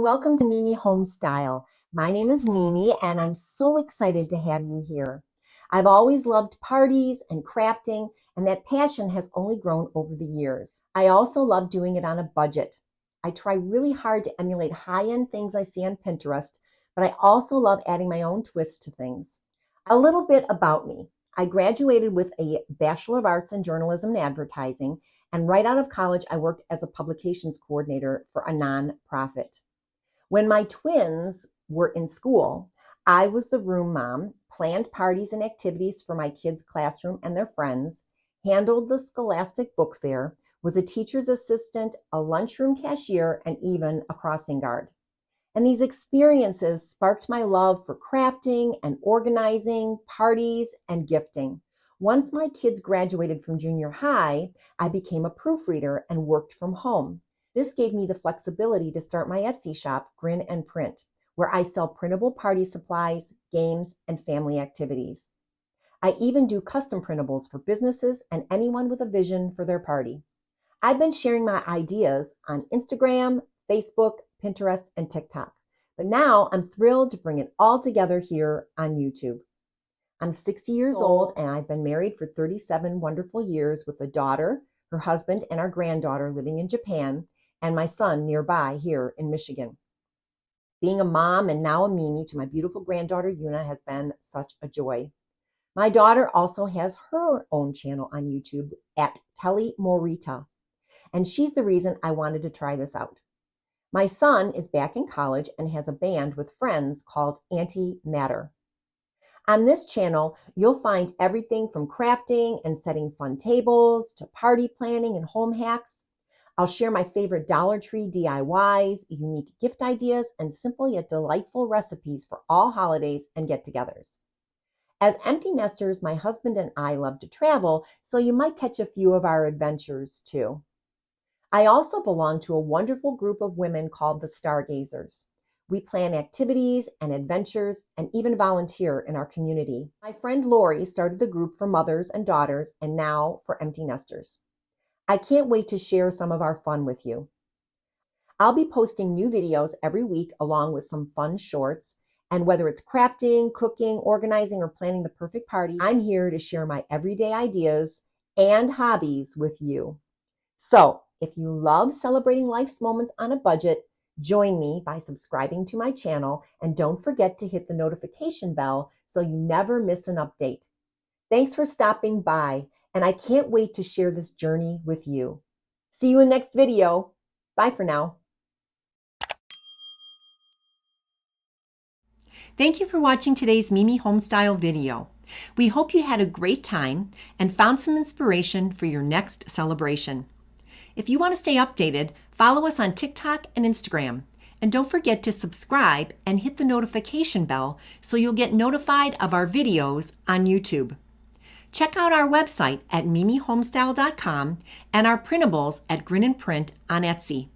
welcome to Mimi Homestyle. My name is Mimi, and I'm so excited to have you here. I've always loved parties and crafting, and that passion has only grown over the years. I also love doing it on a budget. I try really hard to emulate high-end things I see on Pinterest, but I also love adding my own twist to things. A little bit about me. I graduated with a Bachelor of Arts in Journalism and Advertising, and right out of college, I worked as a publications coordinator for a nonprofit. When my twins were in school, I was the room mom, planned parties and activities for my kids' classroom and their friends, handled the scholastic book fair, was a teacher's assistant, a lunchroom cashier, and even a crossing guard. And these experiences sparked my love for crafting and organizing, parties, and gifting. Once my kids graduated from junior high, I became a proofreader and worked from home. This gave me the flexibility to start my Etsy shop, Grin and Print, where I sell printable party supplies, games, and family activities. I even do custom printables for businesses and anyone with a vision for their party. I've been sharing my ideas on Instagram, Facebook, Pinterest, and TikTok. But now I'm thrilled to bring it all together here on YouTube. I'm 60 years old and I've been married for 37 wonderful years with a daughter, her husband, and our granddaughter living in Japan, and my son nearby here in Michigan. Being a mom and now a Mimi to my beautiful granddaughter Yuna has been such a joy. My daughter also has her own channel on YouTube at Kelly Morita, and she's the reason I wanted to try this out. My son is back in college and has a band with friends called Anti-Matter. On this channel, you'll find everything from crafting and setting fun tables to party planning and home hacks. I'll share my favorite Dollar Tree DIYs, unique gift ideas, and simple yet delightful recipes for all holidays and get-togethers. As empty nesters, my husband and I love to travel, so you might catch a few of our adventures too. I also belong to a wonderful group of women called the Stargazers. We plan activities and adventures and even volunteer in our community. My friend Lori started the group for mothers and daughters and now for empty nesters. I can't wait to share some of our fun with you. I'll be posting new videos every week along with some fun shorts, and whether it's crafting, cooking, organizing, or planning the perfect party, I'm here to share my everyday ideas and hobbies with you. So, if you love celebrating life's moments on a budget, join me by subscribing to my channel, and don't forget to hit the notification bell so you never miss an update. Thanks for stopping by, and I can't wait to share this journey with you. See you in the next video. Bye for now. Thank you for watching today's Mimi Homestyle video. We hope you had a great time and found some inspiration for your next celebration. If you want to stay updated, follow us on TikTok and Instagram. And don't forget to subscribe and hit the notification bell so you'll get notified of our videos on YouTube. Check out our website at mimihomestyle.com and our printables at Grin and Print on Etsy.